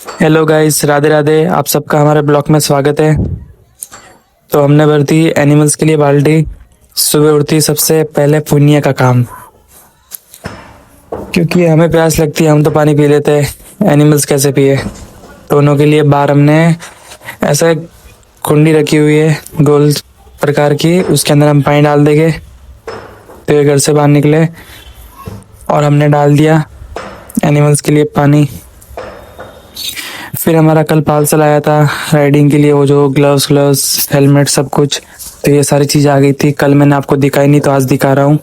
Hello guys, Radhe Radhe. आप सबका हमारे ब्लॉग में स्वागत है। तो हमने भर दी एनिमल्स के लिए बाल्टी। सुबह उठती सबसे पहले पुण्य का काम, क्योंकि हमें प्यास लगती है हम तो पानी पी लेते हैं, एनिमल्स कैसे पिए। तो उन्हों के लिए बाहर हमने ऐसा एक कुंडी रखी हुई है गोल प्रकार की, उसके अंदर हम पानी डाल देंगे तो ये घर से बाहर निकले। और हमने डाल दिया एनिमल्स के लिए पानी। फिर हमारा कल पार्सल आया था राइडिंग के लिए, वो जो ग्लव्स ग्लव्स हेलमेट सब कुछ, तो ये सारी चीज़ आ गई थी। कल मैंने आपको दिखाई नहीं तो आज दिखा रहा हूँ।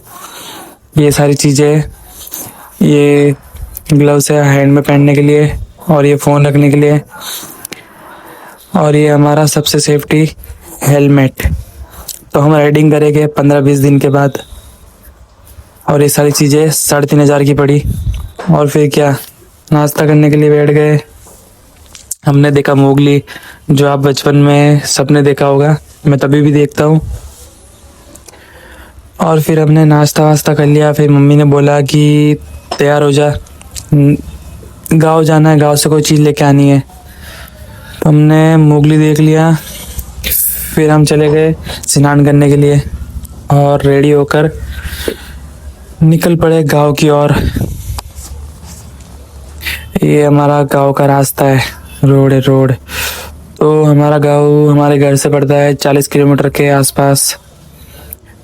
ये सारी चीज़ें, ये ग्लव्स है हैंड में पहनने के लिए, और ये फ़ोन रखने के लिए, और ये हमारा सबसे सेफ्टी हेलमेट। तो हम राइडिंग करेंगे 15-20 दिन के बाद। और ये सारी चीज़ें 3,500 की पड़ी। और फिर क्या, नाश्ता करने के लिए बैठ गए। हमने देखा मोगली, जो आप बचपन में सबने देखा होगा, मैं तभी भी देखता हूँ। और फिर हमने नाश्ता वास्ता कर लिया। फिर मम्मी ने बोला कि तैयार हो जा, गांव जाना है, गांव से कोई चीज़ लेके आनी है। तो हमने मोगली देख लिया। फिर हम चले गए स्नान करने के लिए और रेडी होकर निकल पड़े गांव की ओर। ये हमारा गांव का रास्ता है, रोड है रोड। तो हमारा गांव हमारे घर से पड़ता है 40 किलोमीटर के आसपास।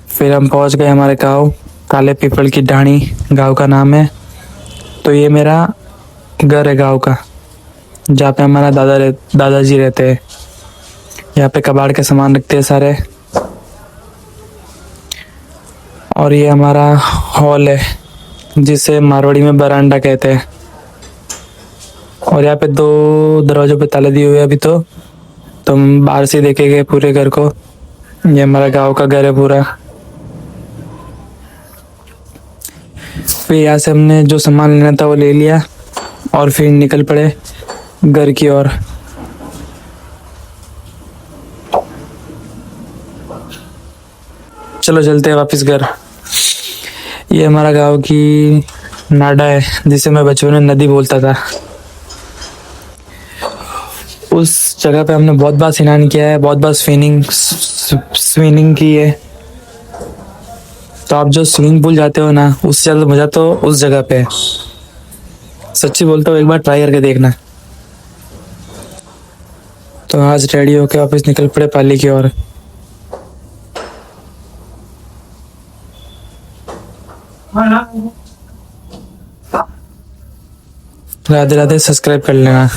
फिर हम पहुंच गए हमारे गांव, काले पीपल की ढाणी गांव का नाम है। तो ये मेरा घर है गांव का, जहाँ पे हमारा दादाजी रहते हैं। यहाँ पे कबाड़ के सामान रखते हैं सारे। और ये हमारा हॉल है, जिसे मारवाड़ी में बरांडा कहते हैं। और यहाँ पे 2 दरवाजों पे ताले दिए हुए हैं अभी। तो हम बाहर से देखेंगे पूरे घर को। ये हमारा गांव का घर है पूरा। फिर यहाँ से हमने जो सामान लेना था वो ले लिया और फिर निकल पड़े घर की ओर। चलो चलते हैं वापस घर। ये हमारा गांव की नाडा है, जिसे मैं बचपन में नदी बोलता था। उस जगह पे हमने बहुत बार स्नान किया है, बहुत बार स्विमिंग की है। तो आप जो स्विमिंग पूल जाते हो ना, उससे ज़्यादा मज़ा तो उस जगह पे है। सच्ची बोलता हूँ, एक बार ट्राई करके देखना। तो आज रेडी होके वापस निकल पड़े पाली की ओर। राधे राधे, सब्सक्राइब कर लेना।